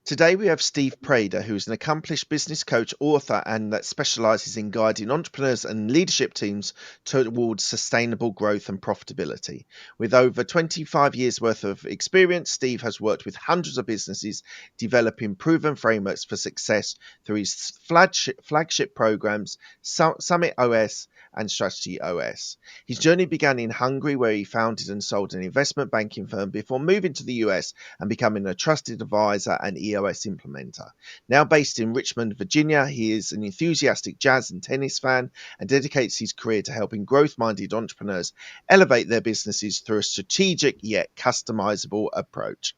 Today we have Steve Preda, who is an accomplished business coach, author, and that specializes in guiding entrepreneurs and leadership teams towards sustainable growth and profitability. With over 25 years worth of experience, Steve has worked with hundreds of businesses, developing proven frameworks for success through his flagship programs, Summit OS and Strategy OS. His journey began in Hungary, where he founded and sold an investment banking firm before moving to the US and becoming a trusted advisor and EOS implementer. Now based in Richmond, Virginia, he is an enthusiastic jazz and tennis fan and dedicates his career to helping growth minded entrepreneurs elevate their businesses through a strategic yet customizable approach.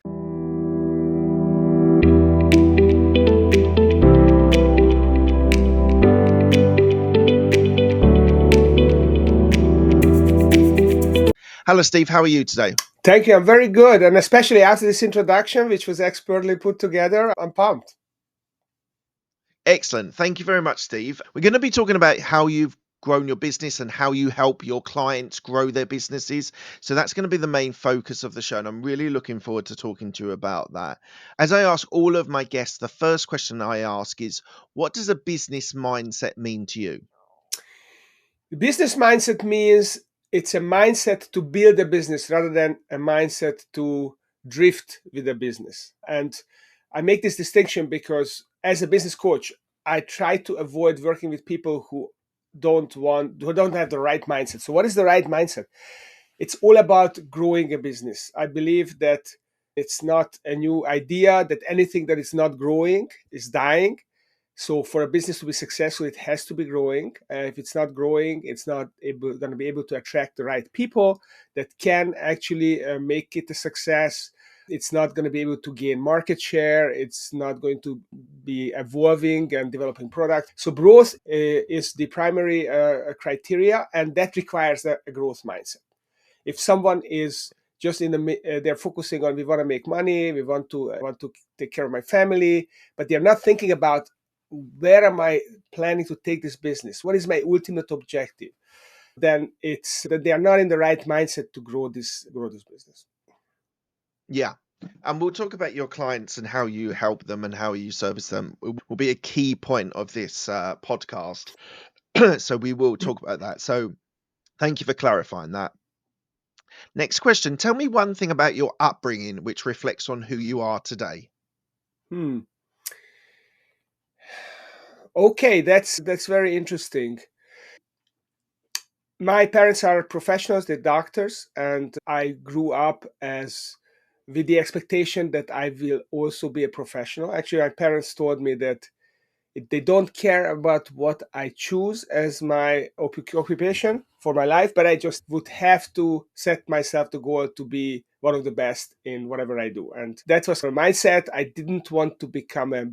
Hello, Steve. How are you today? Thank you. I'm very good. And especially after this introduction, which was expertly put together, I'm pumped. Excellent. Thank you very much, Steve. We're going to be talking about how you've grown your business and how you help your clients grow their businesses. So that's going to be the main focus of the show. And I'm really looking forward to talking to you about that. As I ask all of my guests, the first question I ask is, what does a business mindset mean to you? The business mindset means it's a mindset to build a business rather than a mindset to drift with a business. And I make this distinction because as a business coach, I try to avoid working with people who don't have the right mindset. So what is the right mindset? It's all about growing a business. I believe that it's not a new idea that anything that is not growing is dying. So for a business to be successful, it has to be growing. If it's not growing, it's not going to be able to attract the right people that can actually make it a success. It's not going to be able to gain market share. It's not going to be evolving and developing product. So growth is the primary criteria, and that requires a growth mindset. If someone is just they're focusing on, we want to make money, we want to take care of my family, but they're not thinking about, where am I planning to take this business, what is my ultimate objective, then it's that they are not in the right mindset to grow this business. Yeah. And we'll talk about your clients and how you help them and how you service them. Will be a key point of this podcast. So we will talk about that. So thank you for clarifying that. Next question. Tell me one thing about your upbringing which reflects on who you are today. Hmm. Okay, that's very interesting. My parents are professionals, they're doctors, and I grew up as with the expectation that I will also be a professional. Actually, my parents told me that they don't care about what I choose as my occupation for my life, but I just would have to set myself the goal to be one of the best in whatever I do. And that was my mindset. I didn't want to become a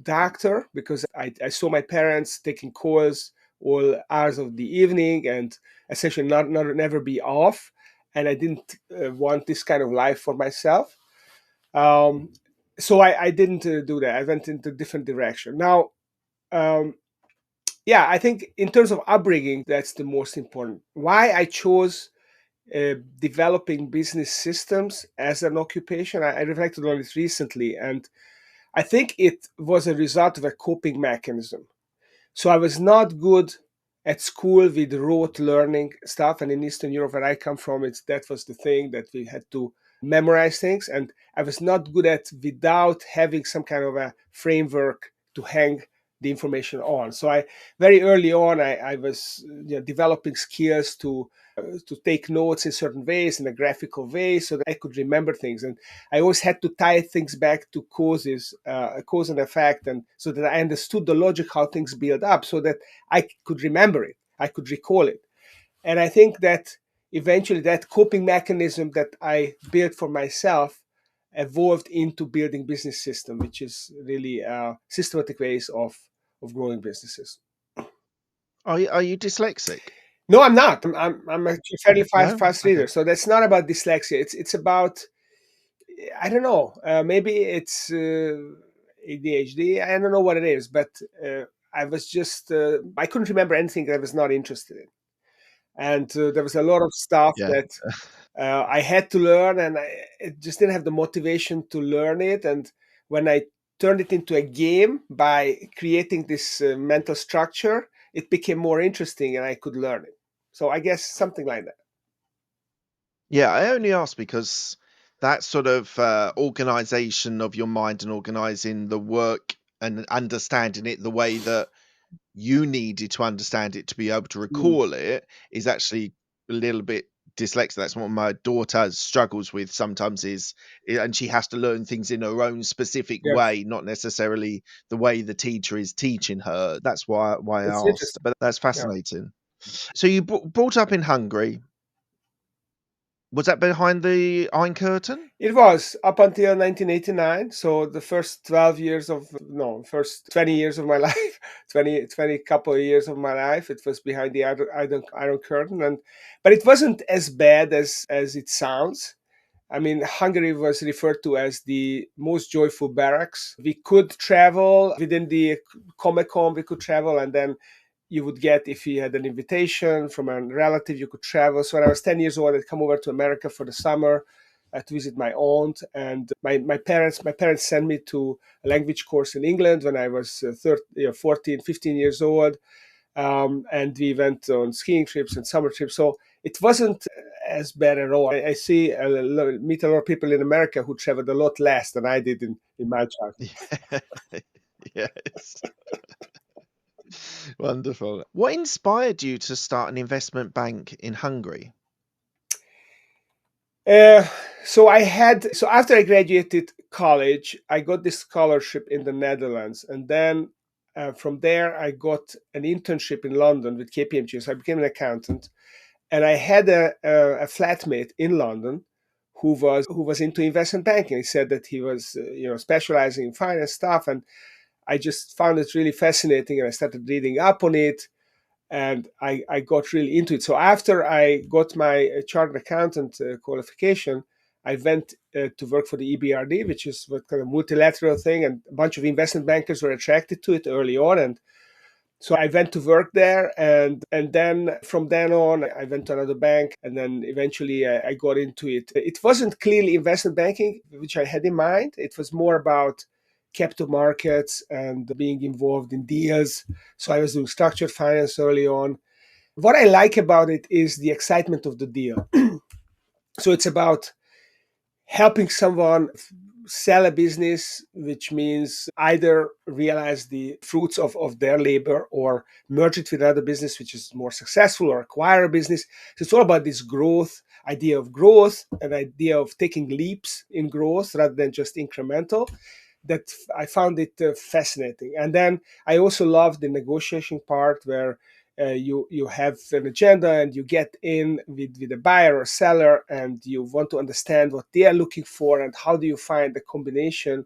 doctor because I saw my parents taking calls all hours of the evening and essentially not never be off. And I didn't want this kind of life for myself. Um, so I didn't do that. I went into a different direction. Now, um, yeah, I think in terms of upbringing, that's the most important. Why I chose developing business systems as an occupation, I reflected on it recently, and I think it was a result of a coping mechanism. So I was not good at school with rote learning stuff, and in Eastern Europe, where I come from, that was the thing that we had to memorize things, and I was not good at without having some kind of a framework to hang the information on. So I very early on, I was developing skills to take notes in certain ways, in a graphical way, so that I could remember things. And I always had to tie things back to causes, cause and effect, and so that I understood the logic, how things build up, so that I could remember it, I could recall it. And I think that eventually that coping mechanism that I built for myself evolved into building business system, which is really systematic ways of growing businesses. Are you dyslexic? No, I'm not. I'm a fairly No? fast Okay. reader, so that's not about dyslexia. It's about, I don't know. Maybe it's ADHD. I don't know what it is, but I was just I couldn't remember anything that I was not interested in, and there was a lot of stuff Yeah. that I had to learn, and I just didn't have the motivation to learn it. And when I turned it into a game by creating this mental structure, it became more interesting and I could learn it. So I guess something like that. Yeah, I only ask because that sort of organization of your mind and organizing the work and understanding it the way that you needed to understand it to be able to Mm. recall it is actually a little bit dyslexic. That's what my daughter struggles with sometimes and she has to learn things in her own specific Yes, way, not necessarily the way the teacher is teaching her. That's why it's I asked, interesting. but that's Yeah. fascinating. So you brought up in Hungary. Was that behind the Iron Curtain? It was up until 1989. So the first 12 years of, no, first 20 years of my life, 20 couple of years of my life, it was behind the Iron Curtain. But it wasn't as bad as it sounds. I mean, Hungary was referred to as the most joyful barracks. We could travel within the Comic-Con, we could travel, and then you would get, if you had an invitation from a relative, you could travel. So when I was 10 years old, I'd come over to America for the summer to visit my aunt. And my parents sent me to a language course in England when I was 14, 15 years old. And we went on skiing trips and summer trips. So it wasn't as bad at all. I see meet a lot of people in America who traveled a lot less than I did in my childhood. Yeah. Yes. Wonderful. What inspired you to start an investment bank in Hungary? Uh, so after I graduated college, I got this scholarship in the Netherlands, and then from there I got an internship in London with KPMG. So I became an accountant, and I had a flatmate in London who was into investment banking. He said that he was specializing in finance stuff, and I just found it really fascinating, and I started reading up on it, and I got really into it. So after I got my chartered accountant qualification, I went to work for the EBRD, which is what kind of multilateral thing, and a bunch of investment bankers were attracted to it early on, and so I went to work there, and then from then on, I went to another bank, and then eventually I got into it. It wasn't clearly investment banking, which I had in mind. It was more about capital markets and being involved in deals. So I was doing structured finance early on. What I like about it is the excitement of the deal. So it's about helping someone sell a business, which means either realize the fruits of their labor or merge it with another business which is more successful, or acquire a business. So it's all about this idea of growth, an idea of taking leaps in growth rather than just incremental. That I found it fascinating. And then I also love the negotiation part where you have an agenda and you get in with a buyer or seller, and you want to understand what they are looking for and how do you find the combination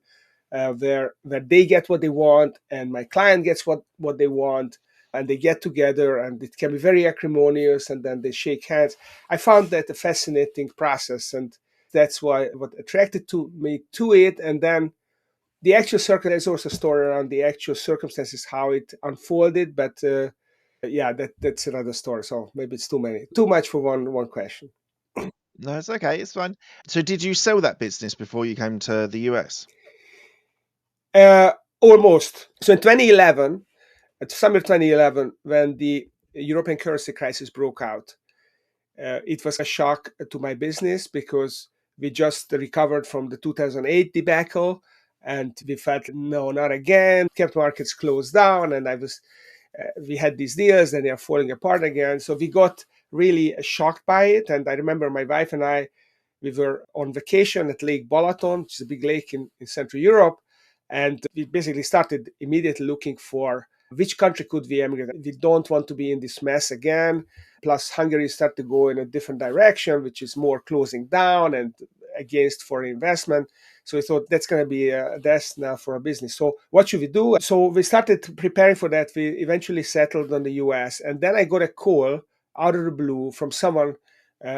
where they get what they want and my client gets what they want, and they get together, and it can be very acrimonious, and then they shake hands. I found that a fascinating process, and that's why what attracted to me to it. And then the actual there's also a story around the actual circumstances how it unfolded, but yeah, that's another story. So maybe it's too much for one question. No, it's okay. It's fine. So, did you sell that business before you came to the US? uh, Almost. So in 2011, at summer 2011, when the European currency crisis broke out, it was a shock to my business because we just recovered from the 2008 debacle, and we felt no, not again. Capital markets closed down, and we had these deals and they are falling apart again. So we got really shocked by it. And I remember my wife and I, we were on vacation at Lake Balaton, which is a big lake in Central Europe. And we basically started immediately looking for which country could we emigrate. We don't want to be in this mess again. Plus, Hungary started to go in a different direction, which is more closing down and against foreign investment. So we thought that's going to be a death now for a business. So what should we do? So we started preparing for that. We eventually settled on the US. And then I got a call out of the blue from someone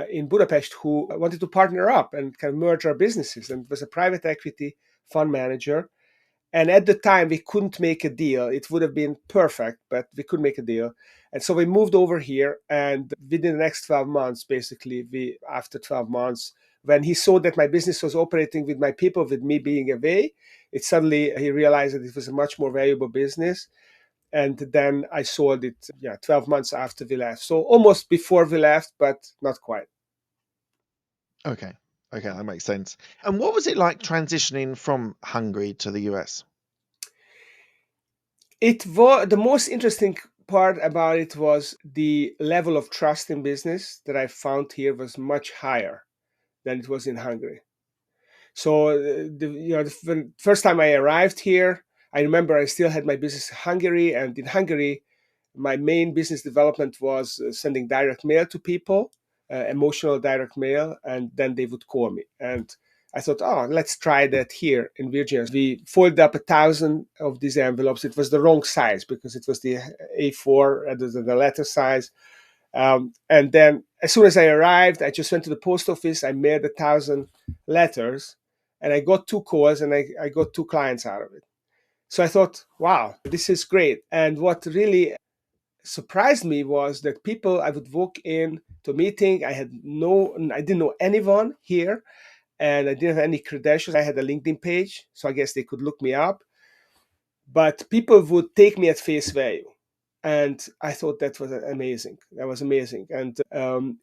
in Budapest who wanted to partner up and kind of merge our businesses. And it was a private equity fund manager. And at the time, we couldn't make a deal. It would have been perfect, but we couldn't make a deal. And so we moved over here. And within the next 12 months, basically, after 12 months, when he saw that my business was operating with my people, with me being away, it suddenly he realized that it was a much more valuable business. And then I sold it, yeah, 12 months after we left. So almost before we left, but not quite. Okay. Okay, that makes sense. And what was it like transitioning from Hungary to the US? It was the most interesting part about it was the level of trust in business that I found here was much higher than it was in Hungary. So the first time I arrived here, I remember I still had my business in Hungary, and in Hungary, my main business development was sending direct mail to people, emotional direct mail, and then they would call me. And I thought, oh, let's try that here in Virginia. We folded up 1,000 of these envelopes. It was the wrong size because it was the A4 rather than the letter size. And then as soon as I arrived, I just went to the post office. I mailed 1,000 letters, and I got 2 calls, and I got 2 clients out of it. So I thought, wow, this is great. And what really surprised me was that people, I would walk in to a meeting. I didn't know anyone here, and I didn't have any credentials. I had a LinkedIn page, so I guess they could look me up. But people would take me at face value, and I thought that was amazing. That was amazing. And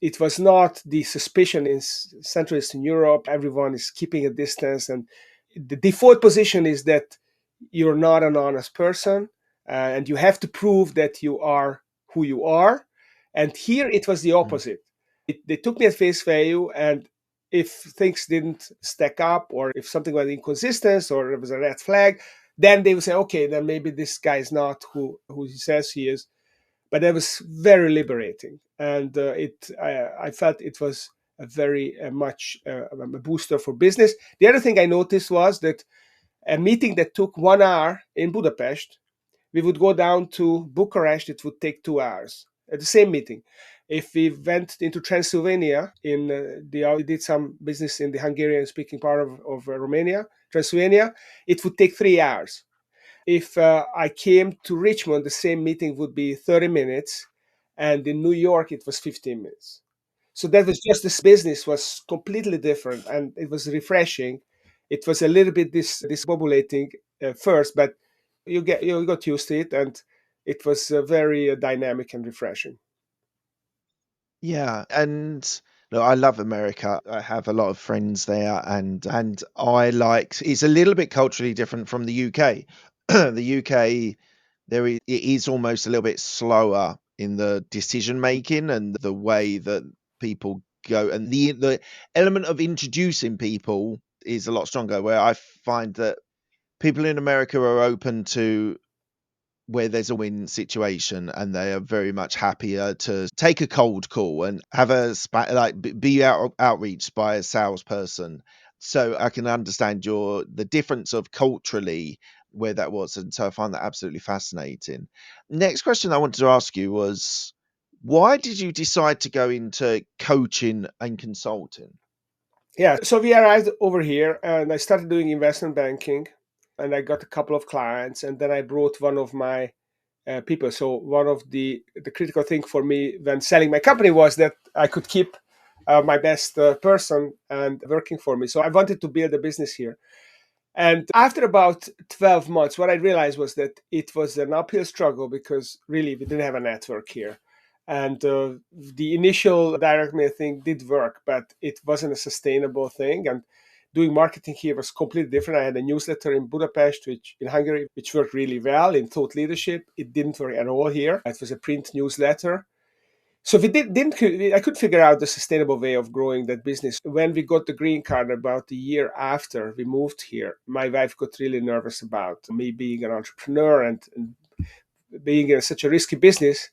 it was not the suspicion in Central Eastern Europe. Everyone is keeping a distance, and the default position is that you're not an honest person, and you have to prove that you are who you are. And here it was the Mm, opposite. They took me at face value, and if things didn't stack up, or if something was inconsistent, or there was a red flag, then they would say, okay, then maybe this guy is not who he says he is. But that was very liberating, and I felt it was a very much a booster for business. The other thing I noticed was that a meeting that took 1 hour in Budapest, we would go down to Bucharest, it would take 2 hours at the same meeting. If we went into Transylvania, we did some business in the Hungarian speaking part of Romania, Transylvania, it would take 3 hours. If I came to Richmond, the same meeting would be 30 minutes, and in New York, it was 15 minutes. So that was just this business was completely different, and it was refreshing. It was a little bit discombobulating first, but you got used to it, and it was very dynamic and refreshing. yeah, and look, I love America. I have a lot of friends there, and I like it's a little bit culturally different from the UK. The UK, it is almost a little bit slower in the decision making and the way that people go, and the element of introducing people is a lot stronger. Where I find that people in America are open to where there's a win situation, and they are very much happier to take a cold call and have be outreached by a salesperson. So I can understand the difference of culturally where that was, and so I find that absolutely fascinating. Next question I wanted to ask you was, why did you decide to go into coaching and consulting? Yeah, so we arrived over here, and I started doing investment banking, and I got a couple of clients, and then I brought one of my people. So one of the critical thing for me when selling my company was that I could keep my best person and working for me. So I wanted to build a business here. And after about 12 months, what I realized was that it was an uphill struggle because really we didn't have a network here. And the initial direct mail thing did work, but it wasn't a sustainable thing. And doing marketing here was completely different. I had a newsletter in Budapest, which in Hungary, which worked really well in thought leadership. It didn't work at all here. It was a print newsletter. So we didn't. I could figure out the sustainable way of growing that business. When we got the green card about a year after we moved here, my wife got really nervous about me being an entrepreneur and being in such a risky business.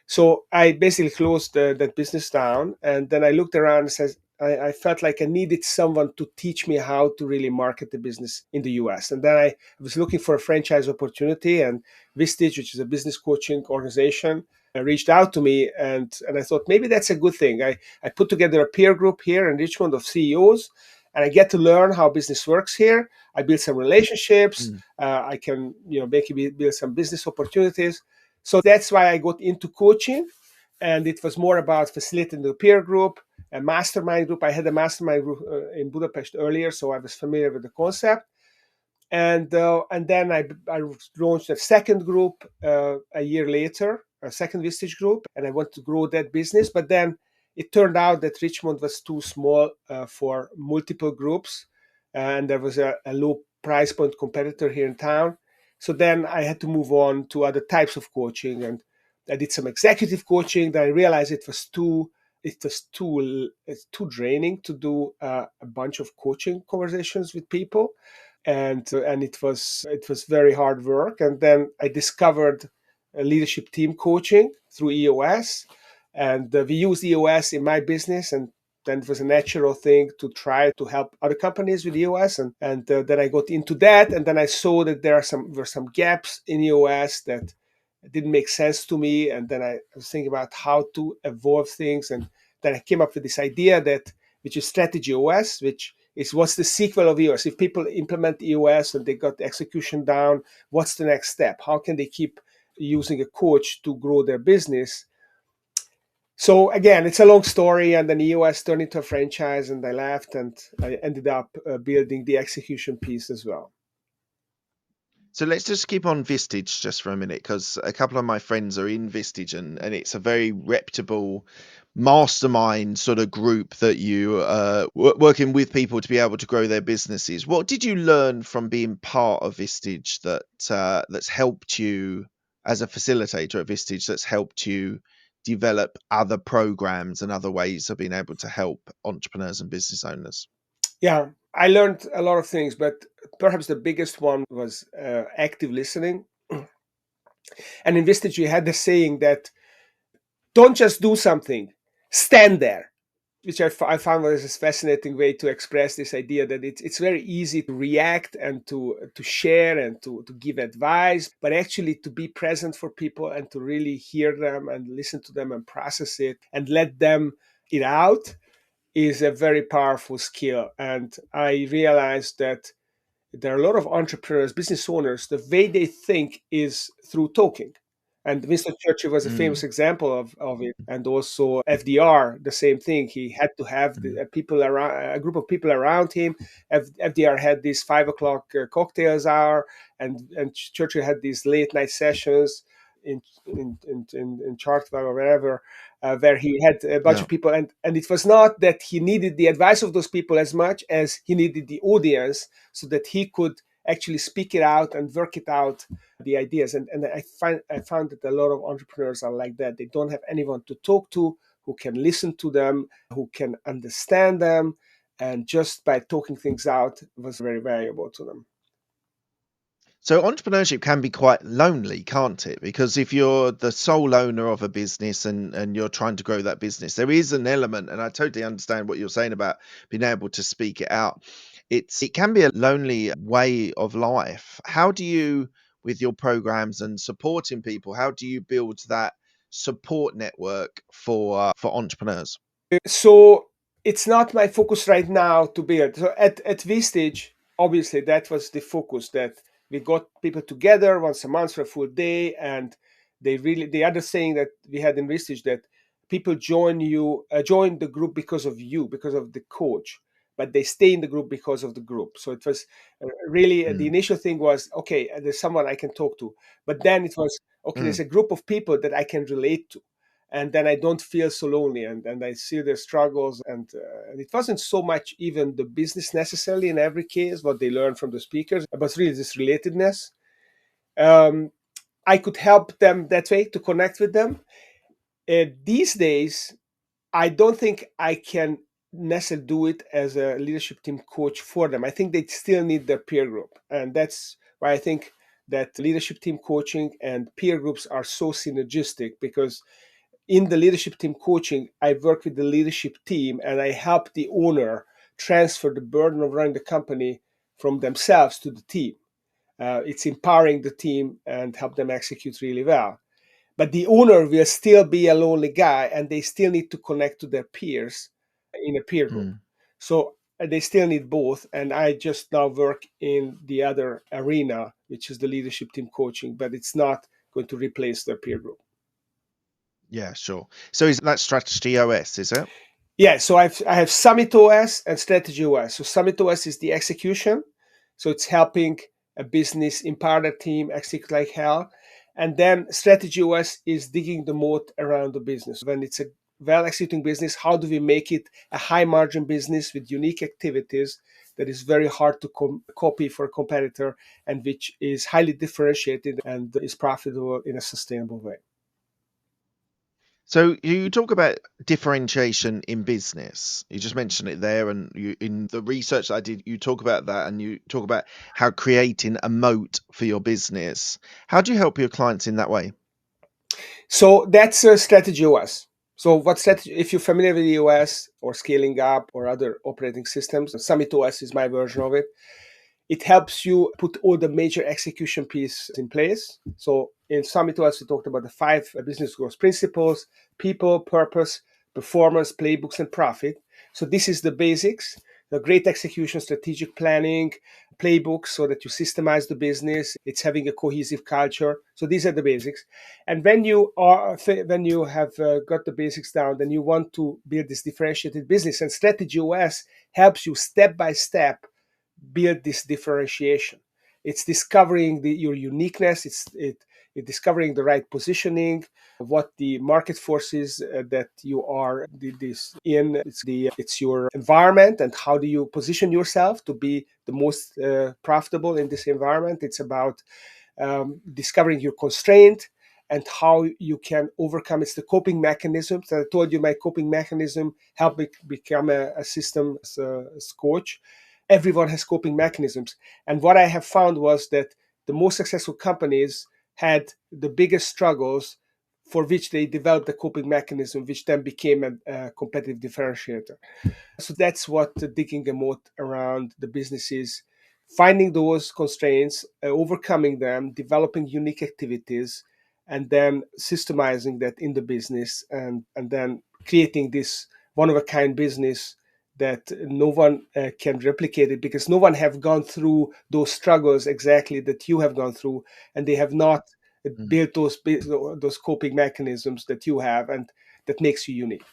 So I basically closed that business down, and then I looked around and said, I felt like I needed someone to teach me how to really market the business in the US. And then I was looking for a franchise opportunity, and Vistage, which is a business coaching organization, reached out to me, and I thought maybe that's a good thing. I put together a peer group here in Richmond of CEOs, and I get to learn how business works here. I build some relationships. Mm. I can, maybe build some business opportunities. So that's why I got into coaching, and it was more about facilitating the peer group, a mastermind group. I had a mastermind group in Budapest earlier, so I was familiar with the concept. And then I launched a second group a year later, a second Vistage group, and I want to grow that business. But then it turned out that Richmond was too small for multiple groups, and there was a low price point competitor here in town. So then I had to move on to other types of coaching, and I did some executive coaching. Then I realized it's too draining to do a bunch of coaching conversations with people, and it was very hard work. And then I discovered leadership team coaching through EOS, and we use EOS in my business, and then it was a natural thing to try to help other companies with EOS, and then I got into that, and then I saw that were some gaps in EOS that didn't make sense to me, and then I was thinking about how to evolve things, and then I came up with this idea that which is strategy OS, which is what's the sequel of EOS. If people implement EOS and they got the execution down, what's the next step? How can they keep using a coach to grow their business? So again, it's a long story, and then EOS turned into a franchise, and I left, and I ended up building the execution piece as well. So let's just keep on Vistage just for a minute, because a couple of my friends are in Vistage, and it's a very reputable mastermind sort of group that you working with people to be able to grow their businesses. What did you learn from being part of Vistage that that's helped you as a facilitator at Vistage, that's helped you develop other programs and other ways of being able to help entrepreneurs and business owners? Yeah, I learned a lot of things, but perhaps the biggest one was active listening. And in Vistage, we had the saying that don't just do something, stand there, which I found was a fascinating way to express this idea that it's very easy to react and to share and to give advice, but actually to be present for people and to really hear them and listen to them and process it and let them it out is a very powerful skill. And I realized that there are a lot of entrepreneurs, business owners, the way they think is through talking. And Winston Churchill was a famous Mm, example of it. And also FDR, the same thing. He had to have mm, people around, a group of people around him. FDR had this 5 o'clock cocktails hour, and Churchill had these late night sessions in Chartwell or wherever, where he had a bunch yeah. of people, and it was not that he needed the advice of those people as much as he needed the audience so that he could actually speak it out and work it out, the ideas. And I found that a lot of entrepreneurs are like that. They don't have anyone to talk to who can listen to them, who can understand them, and just by talking things out was very valuable to them. So entrepreneurship can be quite lonely, can't it? Because if you're the sole owner of a business and you're trying to grow that business, there is an element, and I totally understand what you're saying about being able to speak it out. It can be a lonely way of life. How do you, with your programs and supporting people, how do you build that support network for entrepreneurs? So it's not my focus right now to build. So at this stage, obviously that was the focus, that we got people together once a month for a full day, and they really, the other saying that we had in Vistage, that people join the group because of you, because of the coach, but they stay in the group because of the group. So it was really the Mm, initial thing was, okay, there's someone I can talk to, but then it was, okay, there's mm. a group of people that I can relate to, and then I don't feel so lonely, and I see their struggles, and it wasn't so much even the business necessarily in every case what they learned from the speakers, but really this relatedness. Um, I could help them that way to connect with them. These days, I don't think I can necessarily do it as a leadership team coach for them. I think they still need their peer group, and that's why I think that leadership team coaching and peer groups are so synergistic, because in the leadership team coaching, I work with the leadership team and I help the owner transfer the burden of running the company from themselves to the team. It's empowering the team and help them execute really well. But the owner will still be a lonely guy, and they still need to connect to their peers in a peer group. Mm. So they still need both. And I just now work in the other arena, which is the leadership team coaching, but it's not going to replace their peer group. Yeah, sure. So is that strategy OS, is it? Yeah, so I have Summit OS and Strategy OS. So Summit OS is the execution. So it's helping a business, empower the team, execute like hell. And then strategy OS is digging the moat around the business. When it's a well executing business, how do we make it a high margin business with unique activities that is very hard to copy for a competitor, and which is highly differentiated and is profitable in a sustainable way? So you talk about differentiation in business. You just mentioned it there, and you, in the research that I did, you talk about that, and you talk about how creating a moat for your business. How do you help your clients in that way? So that's a strategy OS. So what strategy, if you're familiar with the OS or scaling up or other operating systems, Summit OS is my version of it. It helps you put all the major execution pieces in place. So in Summit OS, we talked about the five business growth principles: people, purpose, performance, playbooks, and profit. So this is the basics: the great execution, strategic planning, playbooks so that you systemize the business. It's having a cohesive culture. So these are the basics. And when you have got the basics down, then you want to build this differentiated business. And Strategy OS helps you step by step build this differentiation. It's discovering your uniqueness. It's discovering the right positioning, what the market forces that you are this in. It's your environment, and how do you position yourself to be the most profitable in this environment. It's about discovering your constraint and how you can overcome. It's the coping mechanisms. I told you my coping mechanism helped me become a systems coach. Everyone has coping mechanisms. And what I have found was that the most successful companies had the biggest struggles for which they developed the coping mechanism, which then became a competitive differentiator. So that's what digging a moat around the business is: finding those constraints, overcoming them, developing unique activities, and then systemizing that in the business, and then creating this one of a kind business that no one can replicate it, because no one have gone through those struggles exactly that you have gone through, and they have not Mm. built those coping mechanisms that you have, and that makes you unique.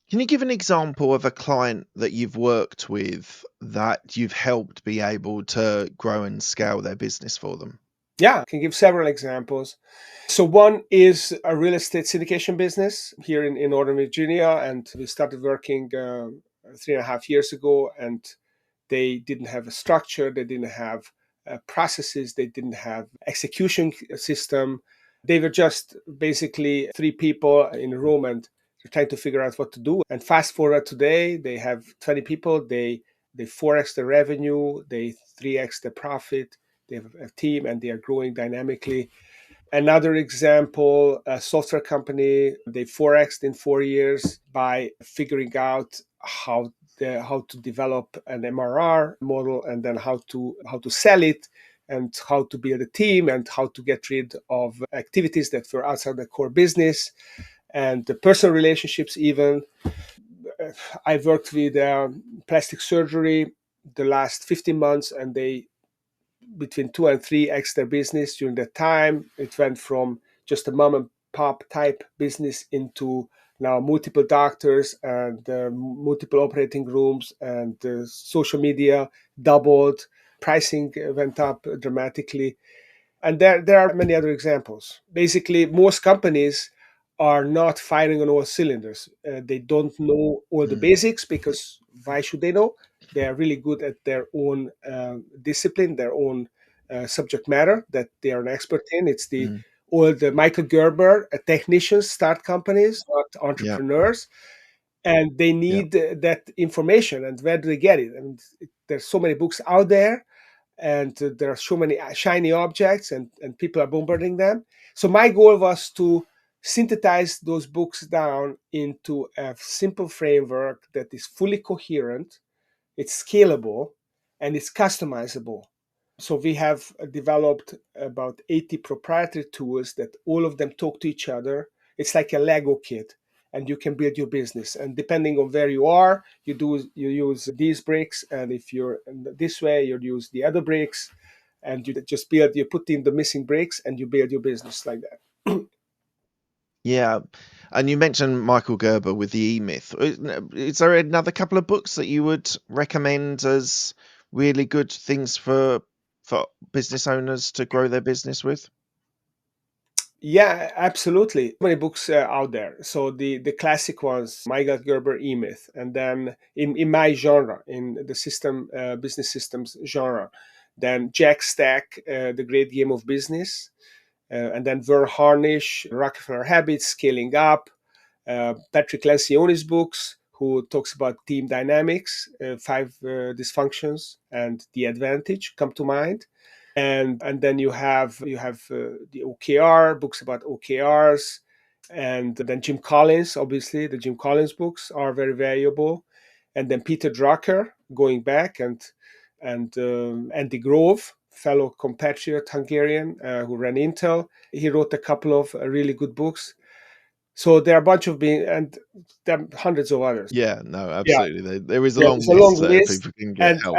Can you give an example of a client that you've worked with that you've helped be able to grow and scale their business for them? Yeah, I can give several examples. So one is a real estate syndication business here in Northern Virginia, and we started working 3.5 years ago. And they didn't have a structure, they didn't have processes, they didn't have execution system. They were just basically three people in a room, and they're trying to figure out what to do. And fast forward today, they have 20 people. They 4x the revenue, they 3x the profit. They have a team, and they are growing dynamically. Another example, a software company, they 4xed in 4 years by figuring out how to develop an MRR model, and then how to sell it, and how to build a team, and how to get rid of activities that were outside the core business, and the personal relationships even. I worked with plastic surgery the last 15 months, and they between 2 and 3x their business during that time. It went from just a mom and pop type business into now multiple doctors and multiple operating rooms, and social media doubled. Pricing went up dramatically. And there are many other examples. Basically, most companies are not firing on all cylinders. They don't know all the Mm, basics, because why should they know? They are really good at their own discipline, their own subject matter that they are an expert in. It's the mm, all the Michael Gerber technicians start companies, not yeah, entrepreneurs, and they yeah. need that information. And where do they get it? And there's so many books out there, and there are so many shiny objects, and people are bombarding them. So my goal was to synthesize those books down into a simple framework that is fully coherent, it's scalable, and it's customizable. So we have developed about 80 proprietary tools that all of them talk to each other. It's like a Lego kit, and you can build your business. And depending on where you are, you use these bricks, and if you're this way, you use the other bricks, and you just build. You put in the missing bricks, and you build your business like that. Yeah. And you mentioned Michael Gerber with the E-Myth. Is there another couple of books that you would recommend as really good things for business owners to grow their business with? Yeah, absolutely. Many books out there. So the classic ones, Michael Gerber, E-Myth, and then in my genre, in the business systems genre, then Jack Stack, The Great Game of Business, and then Vern Harnish, Rockefeller Habits, Scaling Up, Patrick Lencioni's books, who talks about team dynamics, five dysfunctions, and the advantage come to mind. And then you have the OKR books about OKRs, and then Jim Collins. Obviously, the Jim Collins books are very valuable, and then Peter Drucker, going back, and Andy Grove, fellow compatriot Hungarian who ran Intel. He wrote a couple of really good books. So there are a bunch of being, and there are hundreds of others. Yeah, no, Yeah, absolutely. There is a yeah, long it's a long list there. list, People can get and help.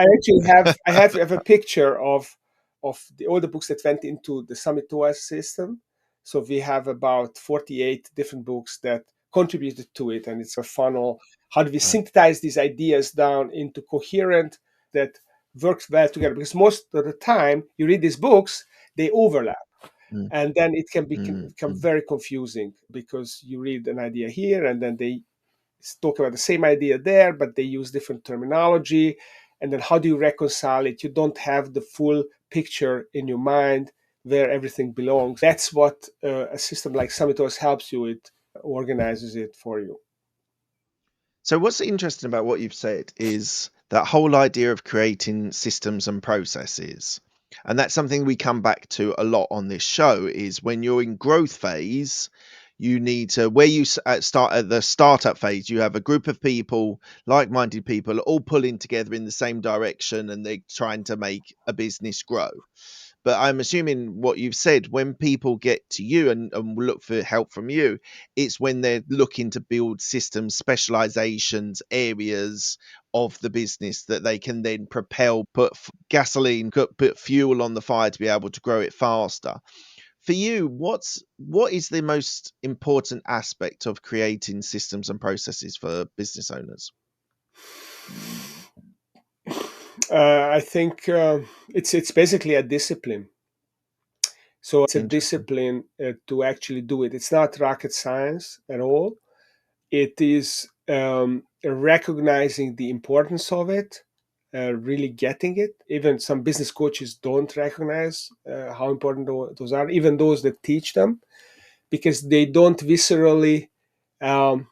I have a picture of all the books that went into the Summit OS system. So we have about 48 different books that contributed to it, and it's a funnel. How do we Right. synthesize these ideas down into coherent that works well together? Because most of the time, you read these books, they overlap, Mm, and then it can mm, become mm. very confusing because you read an idea here, and then they talk about the same idea there, but they use different terminology. And then how do you reconcile it? You don't have the full picture in your mind where everything belongs. That's what a system like Summitos helps you with, organizes it for you. So what's interesting about what you've said is that whole idea of creating systems and processes. And that's something we come back to a lot on this show is when you're in growth phase, you need to where you start at the startup phase, you have a group of people, like-minded people, all pulling together in the same direction and they're trying to make a business grow. But I'm assuming what you've said, when people get to you and look for help from you, it's when they're looking to build systems, specializations, areas of the business that they can then propel, gasoline, put fuel on the fire to be able to grow it faster. For you, what is the most important aspect of creating systems and processes for business owners? I think it's basically a discipline. So it's a Interesting. discipline to actually do it. It's not rocket science at all. It is recognizing the importance of it, really getting it. Even some business coaches don't recognize how important those are, even those that teach them, because they don't viscerally um,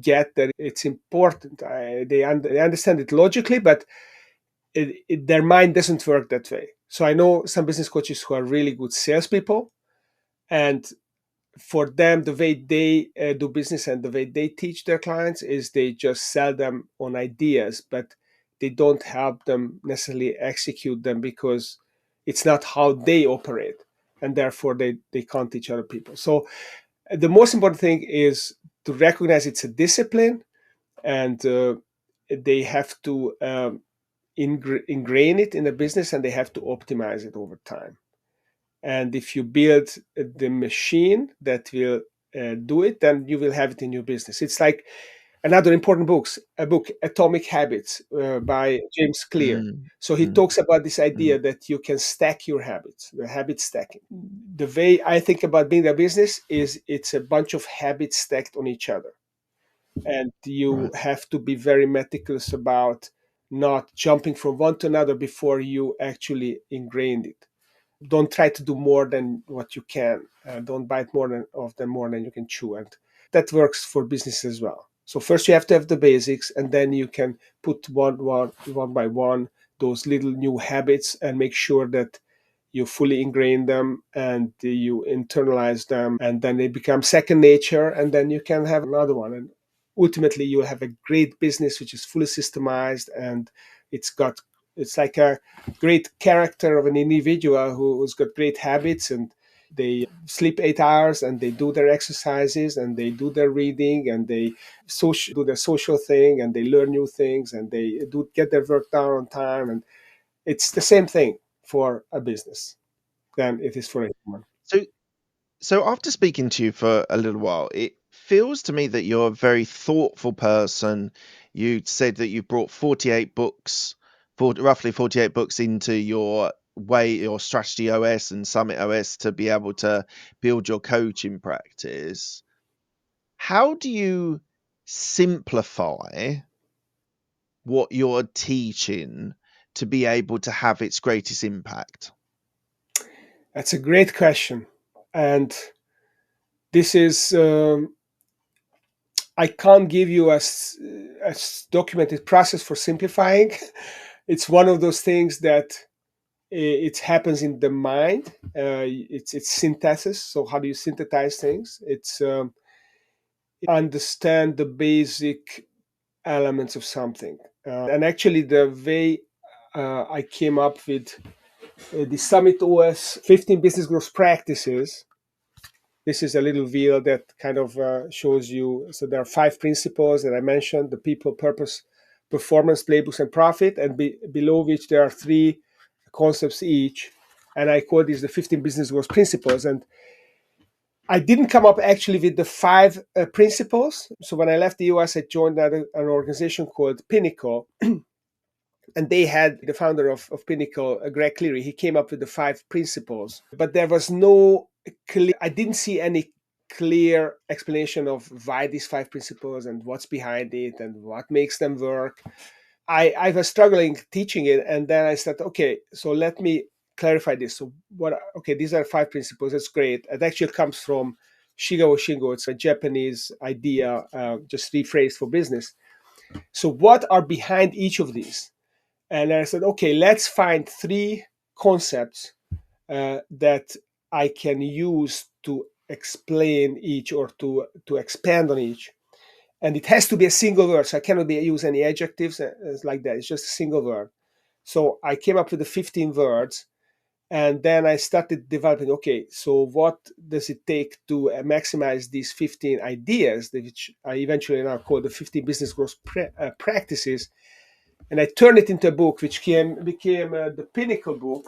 get that it's important. They understand it logically, but their mind doesn't work that way. So I know some business coaches who are really good salespeople, and for them, the way they do business and the way they teach their clients is they just sell them on ideas, but they don't help them necessarily execute them because it's not how they operate, and therefore they can't teach other people. So the most important thing is to recognize it's a discipline, and they have to ingrain it in the business, and they have to optimize it over time. And if you build the machine that will do it, then you will have it in your business. It's like another important a book, Atomic Habits by James Clear. Mm, So he mm, talks about this mm, idea that you can stack your habits, the habit stacking. The way I think about being a business is it's a bunch of habits stacked on each other. And you right. have to be very meticulous about not jumping from one to another before you actually ingrained it. Don't try to do more than what you can. Don't bite more than you can chew, and that works for business as well. So first you have to have the basics, and then you can put one by one those little new habits and make sure that you fully ingrain them and you internalize them, and then they become second nature, and then you can have another one, and ultimately you'll have a great business which is fully systemized, and it's like a great character of an individual who's got great habits, and they sleep 8 hours, and they do their exercises, and they do their reading, and they do their social thing, and they learn new things, and they do get their work done on time. And it's the same thing for a business than it is for a human. So So after speaking to you for a little while, it feels to me that you're a very thoughtful person. You said that you brought 48 books, roughly 48 books into your your strategy OS and Summit OS to be able to build your coaching practice. How do you simplify what you're teaching to be able to have its greatest impact? That's a great question. And this is, I can't give you a documented process for simplifying. It's one of those things that it happens in the mind. It's synthesis. So how do you synthesize things? It's understand the basic elements of something. And actually, the way I came up with the Summit OS 15 business growth practices. This is a little wheel that kind of shows you. So there are 5 principles that I mentioned: the people, purpose, performance, playbooks, and profit. And below which there are 3 concepts each. And I call these the 15 business growth principles. And I didn't come up actually with the 5 principles. So when I left the US, I joined an organization called Pinnacle. And they had the founder of Pinnacle, Greg Cleary. He came up with the 5 principles, but there was no clear, I didn't see any clear explanation of why these 5 principles and what's behind it and what makes them work. I was struggling teaching it, and then I said, okay, so let me clarify this. So what? Okay, these are 5 principles. That's great. It actually comes from Shigawa Shingo. It's a Japanese idea, just rephrased for business. So what are behind each of these? And I said, okay, let's find 3 concepts that I can use to explain each or to expand on each. And it has to be a single word. So I cannot use any adjectives like that. It's just a single word. So I came up with the 15 words. And then I started developing, okay, so what does it take to maximize these 15 ideas, which I eventually now call the 15 business growth practices. And I turned it into a book, which became the Pinnacle book.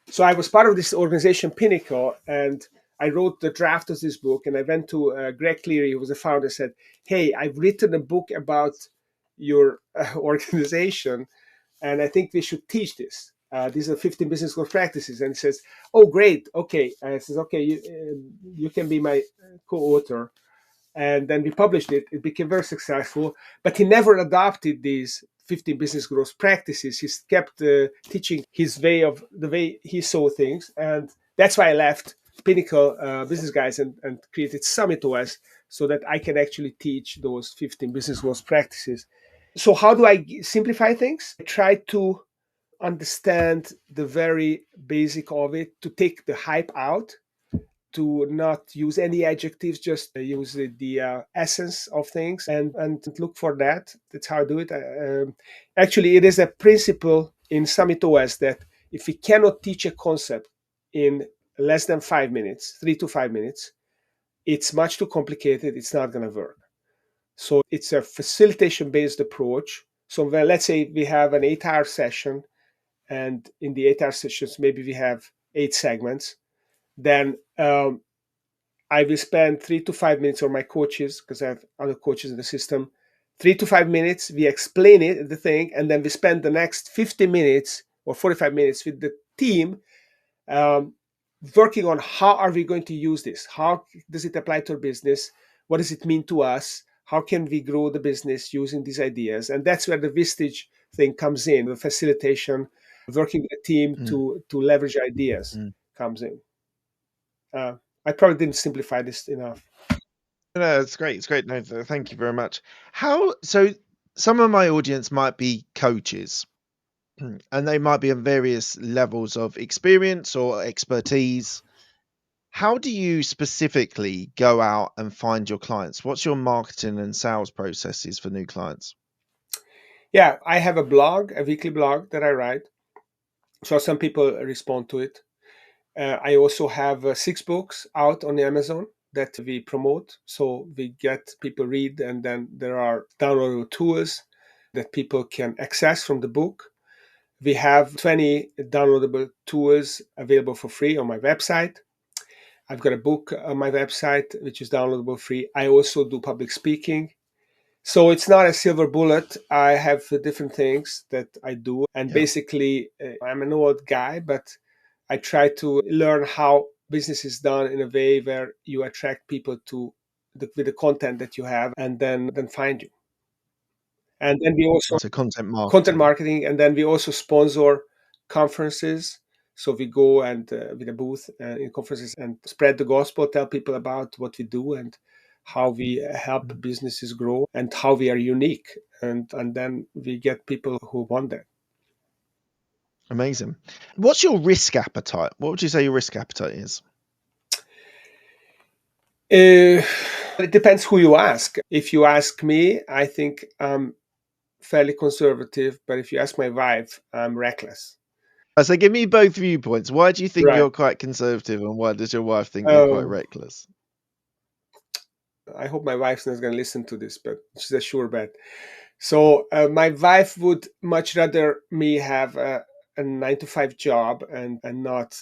So I was part of this organization, Pinnacle, and I wrote the draft of this book. And I went to Greg Cleary, who was the founder, said, "Hey, I've written a book about your organization, and I think we should teach this. These are 15 business growth practices." And he says, "Oh, great. Okay." And I says, "Okay, you can be my co-author." And then we published it. It became very successful, but he never adopted these 15 business growth practices. He kept teaching his way of the way he saw things, and that's why I left Pinnacle Business Guys and created Summit OS so that I can actually teach those 15 business growth practices. So how do I simplify things? I try to understand the very basic of it, to take the hype out, to not use any adjectives, just use the essence of things and look for that. That's how I do it. Actually, it is a principle in Summit OS that if we cannot teach a concept in less than 5 minutes, 3 to 5 minutes, it's much too complicated. It's not going to work. So it's a facilitation based approach. So let's say we have an 8-hour session, and in the 8-hour sessions, maybe we have 8 segments. Then I will spend 3 to 5 minutes on my coaches, because I have other coaches in the system. 3 to 5 minutes, we explain it, the thing, and then we spend the next 50 minutes or 45 minutes with the team, um, working on how are we going to use this? How does it apply to our business? What does it mean to us? How can we grow the business using these ideas? And that's where the Vistage thing comes in, the facilitation, working with a team Mm, to leverage ideas mm. comes in. Uh, I probably didn't simplify this enough. No, it's great. It's great. No, thank you very much. How so? Some of my audience might be coaches, and they might be in various levels of experience or expertise. How do you specifically go out and find your clients? What's your marketing and sales processes for new clients? Yeah, I have a blog, a weekly blog that I write. So some people respond to it. I also have 6 books out on Amazon that we promote. So we get people read, and then there are downloadable tools that people can access from the book. We have 20 downloadable tools available for free on my website. I've got a book on my website, which is downloadable free. I also do public speaking. So it's not a silver bullet. I have different things that I do. And Yeah. basically, I'm an old guy, but I try to learn how business is done in a way where you attract people to with the content that you have, and then find you. And then we also So content content marketing. marketing, and then we also sponsor conferences. So we go and with a booth in conferences and spread the gospel, tell people about what we do and how we help Mm. businesses grow and how we are unique. And then we get people who want that. Amazing. What's your risk appetite? What would you say your risk appetite is? Uh, it depends who you ask. If you ask me, I think I'm fairly conservative, but if you ask my wife, I'm reckless. So give me both viewpoints. Why do you think Right. you're quite conservative, and why does your wife think you're quite Oh, reckless? I hope my wife's not going to listen to this, but she's a sure bet. So my wife would much rather me have a 9 to 5 job and not.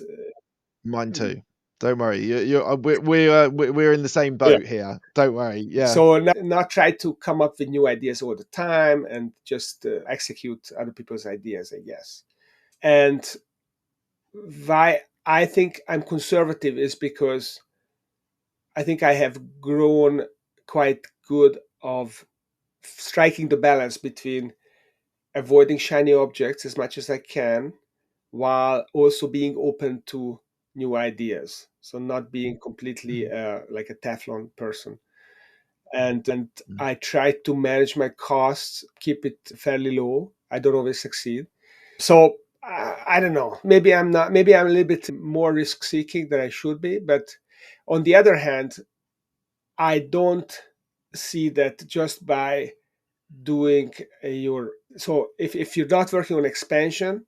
Mine too. Don't worry. We're in the same Yeah. boat here. Don't worry. Yeah. So not try to come up with new ideas all the time and just execute other people's ideas, I guess. And why I think I'm conservative is because I think I have grown quite good of striking the balance between avoiding shiny objects as much as I can, while also being open to new ideas. So not being completely Mm, like a Teflon person. And mm. I try to manage my costs, keep it fairly low. I don't always succeed. So I don't know. Maybe I'm not. Maybe I'm a little bit more risk seeking than I should be. But on the other hand, I don't see that just by doing your so if you're not working on expansion,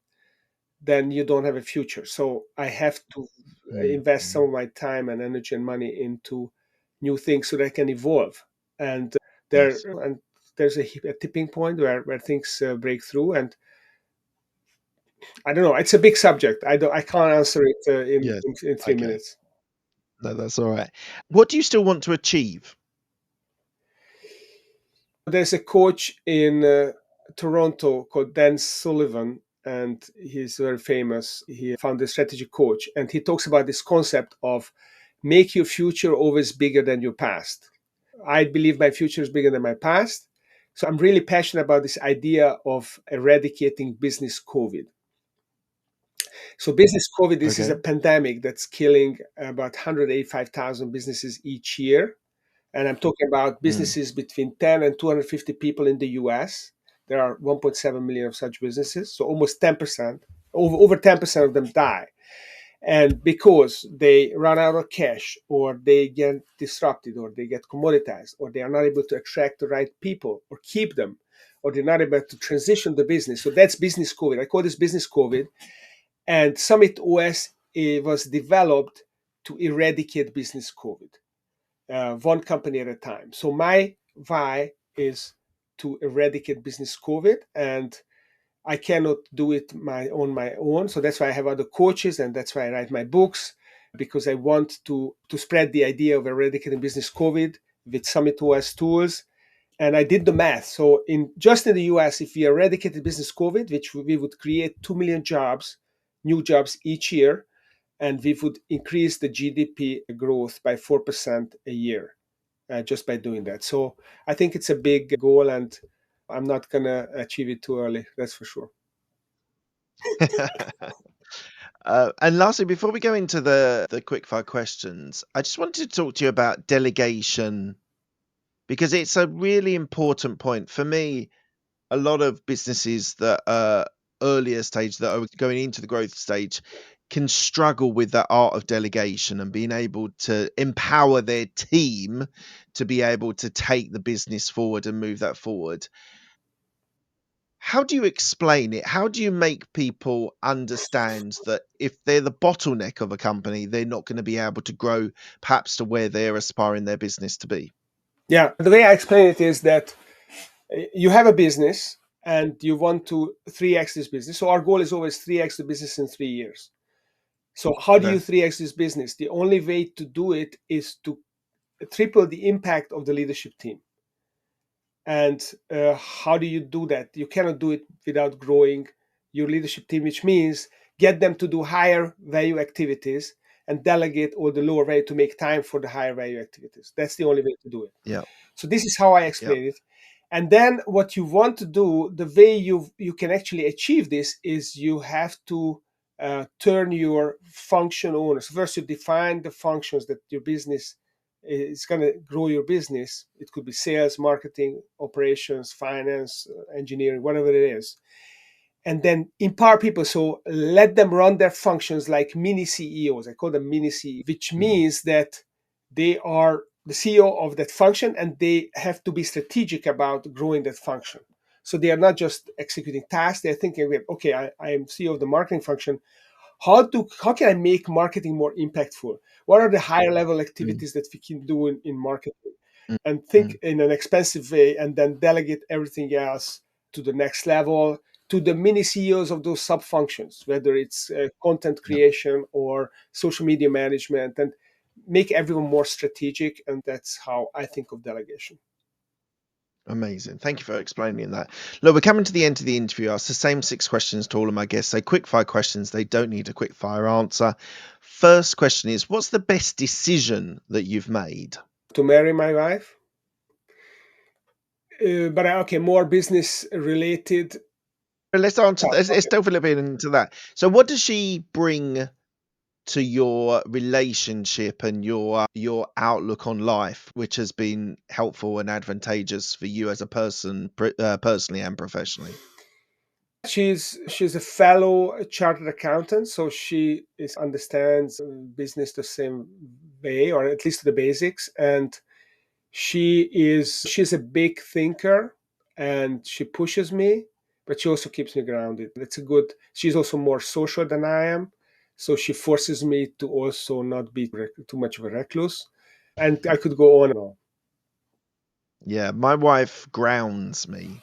then you don't have a future. So I have to Mm, invest some mm. of my time and energy and money into new things so that I can evolve. And there Yes. and there's a tipping point where things break through. And I don't know. It's a big subject. I can't answer it Yes. in three Okay. minutes. No, that's all right. What do you still want to achieve? There's a coach in Toronto called Dan Sullivan, and he's very famous. He found a strategy coach, and he talks about this concept of make your future always bigger than your past. I believe my future is bigger than my past. So I'm really passionate about this idea of eradicating business COVID. So business COVID, this is a Okay. pandemic that's killing about 185,000 businesses each year. And I'm talking about Mm. businesses between 10 and 250 people in the US. There are 1.7 million of such businesses. So almost 10%, over 10% of them die. And because they run out of cash, or they get disrupted, or they get commoditized, or they are not able to attract the right people or keep them, or they're not able to transition the business. So that's business COVID. I call this business COVID. And Summit OS was developed to eradicate business COVID, one company at a time. So my why is to eradicate business COVID, and I cannot do it on my own. So that's why I have other coaches, and that's why I write my books, because I want to spread the idea of eradicating business COVID with Summit OS tools. And I did the math. So in just in the US, if we eradicated business COVID, which we would create 2 million jobs, new jobs each year, and we would increase the GDP growth by 4% a year just by doing that. So I think it's a big goal, and I'm not going to achieve it too early. That's for sure. And lastly, before we go into the quickfire questions, I just wanted to talk to you about delegation because it's a really important point for me. A lot of businesses that are earlier stage that are going into the growth stage can struggle with that art of delegation and being able to empower their team to be able to take the business forward and move that forward. How do you explain it? How do you make people understand that if they're the bottleneck of a company, they're not going to be able to grow perhaps to where they're aspiring their business to be? Yeah. The way I explain it is that you have a business and you want to 3x this business. So our goal is always 3x the business in 3 years. So how do Okay. you 3x this business? The only way to do it is to triple the impact of the leadership team. And how do you do that? You cannot do it without growing your leadership team, which means get them to do higher value activities and delegate all the lower value to make time for the higher value activities. That's the only way to do it. Yeah. So this is how I Yeah. explain it. And then what you want to do, the way you can actually achieve this is you have to turn your function owners. First, you define the functions that your business is going to grow your business. It could be sales, marketing, operations, finance, engineering, whatever it is, and then empower people. So let them run their functions like mini CEOs. I call them mini CEOs, which Mm. means that they are the CEO of that function and they have to be strategic about growing that function. So they are not just executing tasks. They're thinking, okay, I am CEO of the marketing function. How can I make marketing more impactful? What are the higher level Mm. activities that we can do in marketing? Mm. And think Mm. in an expensive way and then delegate everything else to the next level, to the mini CEOs of those sub functions, whether it's content Yeah. creation or social media management, and make everyone more strategic. And that's how I think of delegation. Amazing. Thank you for explaining that. Look, we're coming to the end of the interview. I ask the same 6 questions to all of my guests. So quick fire questions. They don't need a quick fire answer. First question is, what's the best decision that you've made? To marry my wife. But okay, more business related. But let's answer. Oh, Let's okay. delve a little bit into that. So, what does she bring to your relationship and your outlook on life, which has been helpful and advantageous for you as a person, personally and professionally? She's a fellow chartered accountant, so she understands business the same way, or at least the basics. And she's a big thinker, and she pushes me, but she also keeps me grounded. That's a good. She's also more social than I am, so she forces me to also not be too much of a recluse. And I could go on and on. Yeah, my wife grounds me.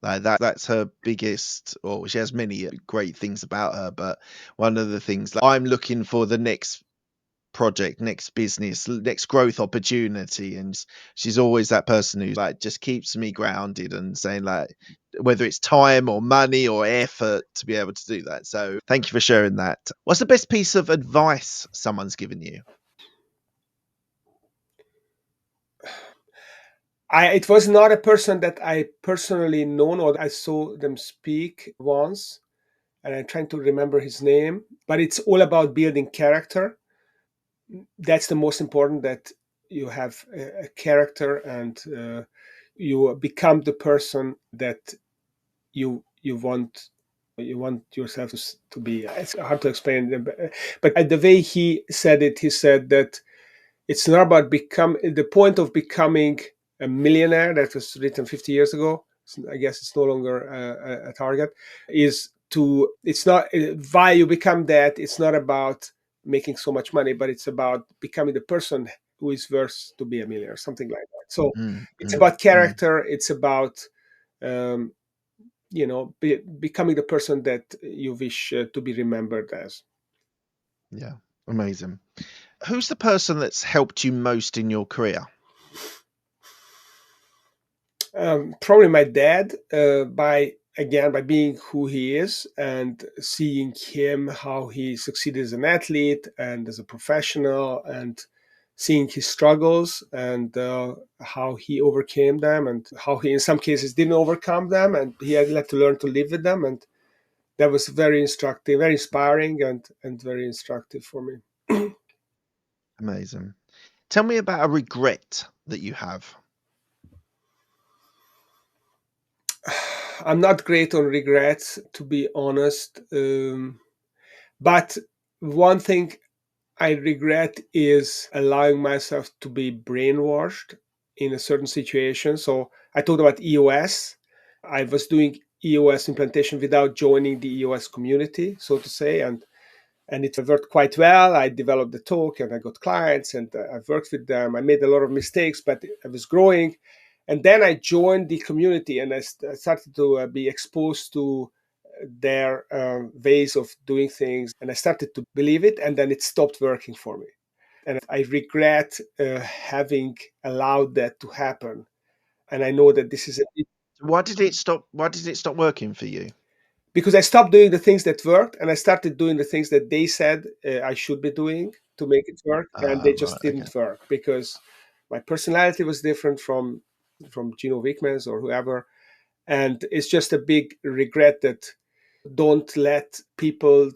Like that's her biggest, or she has many great things about her, but one of the things, like, I'm looking for the next project, next business, next growth opportunity, and she's always that person who like just keeps me grounded and saying like whether it's time or money or effort to be able to do that. So thank you for sharing that. What's the best piece of advice someone's given you? It was not a person that I personally known, or I saw them speak once, and I'm trying to remember his name. But it's all about building character. That's the most important. That you have a character, and you become the person that you want yourself to be. It's hard to explain, but the way he said it, he said that it's not about become the point of becoming a millionaire that was written 50 years ago. I guess it's no longer a target. Is to it's not why you become that. It's not about making so much money, but it's about becoming the person who is worth to be a millionaire, something like that. So Mm, it's mm, about mm. character. It's about um, becoming the person that you wish to be remembered as. Yeah, amazing. Who's the person that's helped you most in your career? Probably my dad, by being who he is and seeing him how he succeeded as an athlete and as a professional, and seeing his struggles and how he overcame them, and how he in some cases didn't overcome them and he had to learn to live with them. And that was very instructive, very inspiring, and very instructive for me. Amazing. Tell me about a regret that you have. I'm not great on regrets, to be honest. But one thing I regret is allowing myself to be brainwashed in a certain situation. So I talked about EOS. I was doing EOS implementation without joining the EOS community, so to say, and it worked quite well. I developed the talk and I got clients and I've worked with them. I made a lot of mistakes, but I was growing. And then I joined the community and I started to be exposed to their ways of doing things, and I started to believe it, and then it stopped working for me. And I regret having allowed that to happen. And I know that this is Why did it stop working for you? because I stopped doing the things that worked, and I started doing the things that they said I should be doing to make it work, and they Right. just Okay. didn't work because my personality was different from Gino Wickman's or whoever, and it's just a big regret that don't let people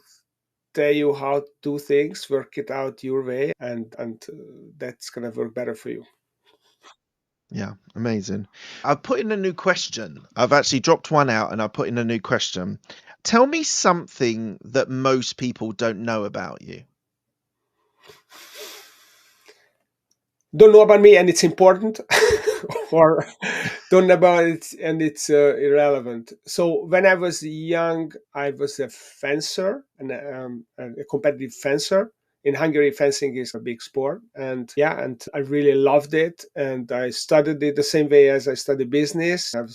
tell you how to do things, work it out your way, and that's gonna work better for you. Yeah. Amazing. I've put in a new question. I've actually dropped one out and I put in a new question. Tell me something that most people don't know about you. Don't know about me and it's important, or don't know about it and it's irrelevant. So when I was young, I was a fencer and a competitive fencer. In Hungary, fencing is a big sport, and yeah, and I really loved it. And I studied it the same way as I studied business. I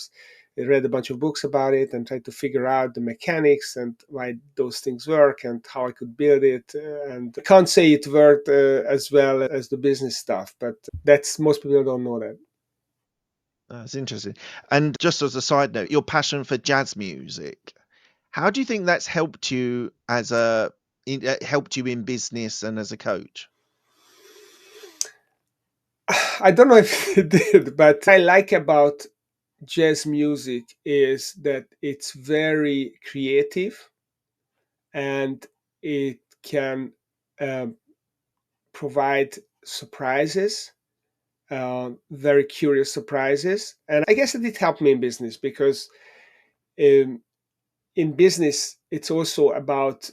read a bunch of books about it and tried to figure out the mechanics and why those things work and how I could build it. And I can't say it worked as well as the business stuff, but that's most people don't know that. That's interesting. And just as a side note, your passion for jazz music, how do you think that's helped you helped you in business and as a coach? I don't know if it did, but I like about jazz music is that it's very creative and it can um, provide surprises, very curious surprises. And I guess it did help me in business because um, in business, it's also about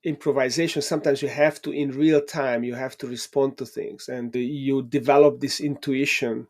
improvisation. Sometimes you have to, in real time, you have to respond to things and you develop this intuition.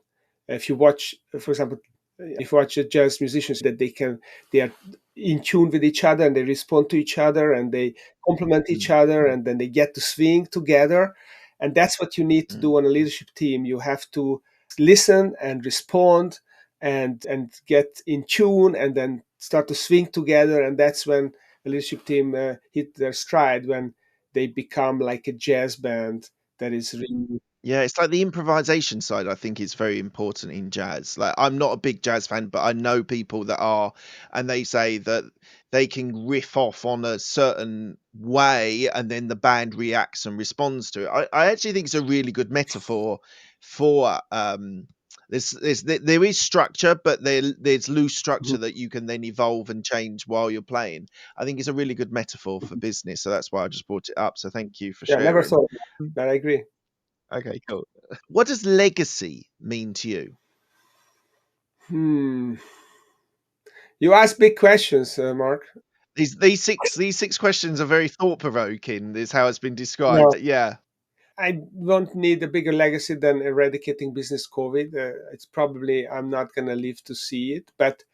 If you watch, for example, if you watch jazz musicians, that they are in tune with each other and they respond to each other and they complement each Mm, other mm, and then they get to swing together. And that's what you need to mm. do on a leadership team. You have to listen and respond and get in tune and then start to swing together. And that's when the leadership team hit their stride, when they become like a jazz band that is really. Yeah, it's like the improvisation side, I think is very important in jazz. Like, I'm not a big jazz fan, but I know people that are, and they say that they can riff off on a certain way and then the band reacts and responds to it. I actually think it's a really good metaphor for there is structure, but there's loose structure Mhm. that you can then evolve and change while you're playing. I think it's a really good metaphor for business, so that's why I just brought it up. So thank you for Yeah, never sharing. thought of that, but I agree. Okay, cool. What does legacy mean to you? Hmm. You ask big questions, Mark. These six questions are very thought provoking. Is how it's been described. No, Yeah. I don't need a bigger legacy than eradicating business COVID. It's probably I'm not going to live to see it, but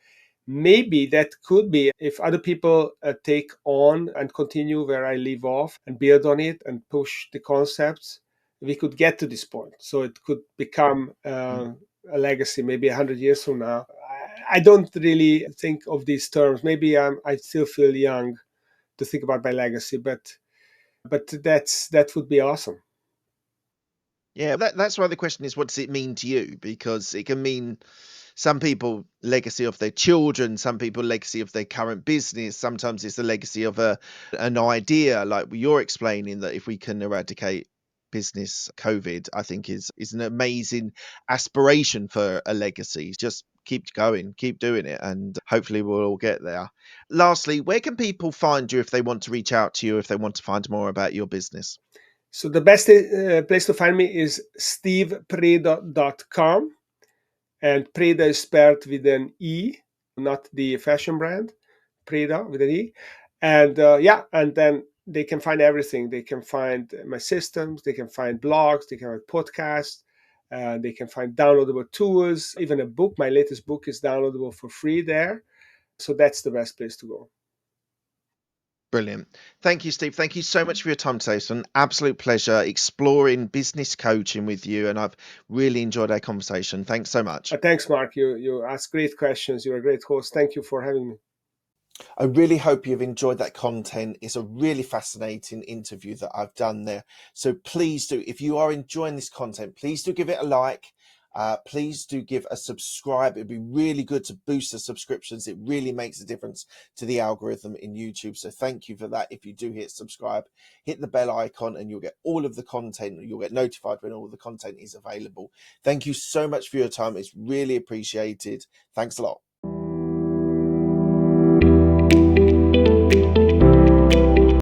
maybe that could be if other people take on and continue where I leave off and build on it and push the concepts, we could get to this point. So it could become Mm. a legacy maybe 100 years from now. I don't really think of these terms. Maybe I still feel young to think about my legacy, but that would be awesome. Yeah, that's why the question is, what does it mean to you? Because it can mean some people legacy of their children, some people legacy of their current business. Sometimes it's a legacy of an idea, like you're explaining that if we can eradicate business COVID, I think is an amazing aspiration for a legacy. Just keep going, keep doing it, and hopefully we'll all get there. Lastly, where can people find you if they want to reach out to you, if they want to find more about your business? So the best place to find me is stevepreda.com. And Preda is spelled with an E, not the fashion brand, Preda with an E. And yeah, and then they can find everything. They can find my systems, they can find blogs, they can find podcasts, they can find downloadable tools, even a book. My latest book is downloadable for free there. So that's the best place to go. Brilliant. Thank you, Steve. Thank you so much for your time today. It's an absolute pleasure exploring business coaching with you, and I've really enjoyed our conversation. Thanks so much. Thanks, Mark. You ask great questions. You're a great host. Thank you for having me. I really hope you've enjoyed that content. It's a really fascinating interview that I've done there. So please do, if you are enjoying this content, please do give it a like. Please do give a subscribe. It'd be really good to boost the subscriptions. It really makes a difference to the algorithm in YouTube. So thank you for that. If you do hit subscribe, hit the bell icon and you'll get all of the content. You'll get notified when all the content is available. Thank you so much for your time. It's really appreciated. Thanks a lot.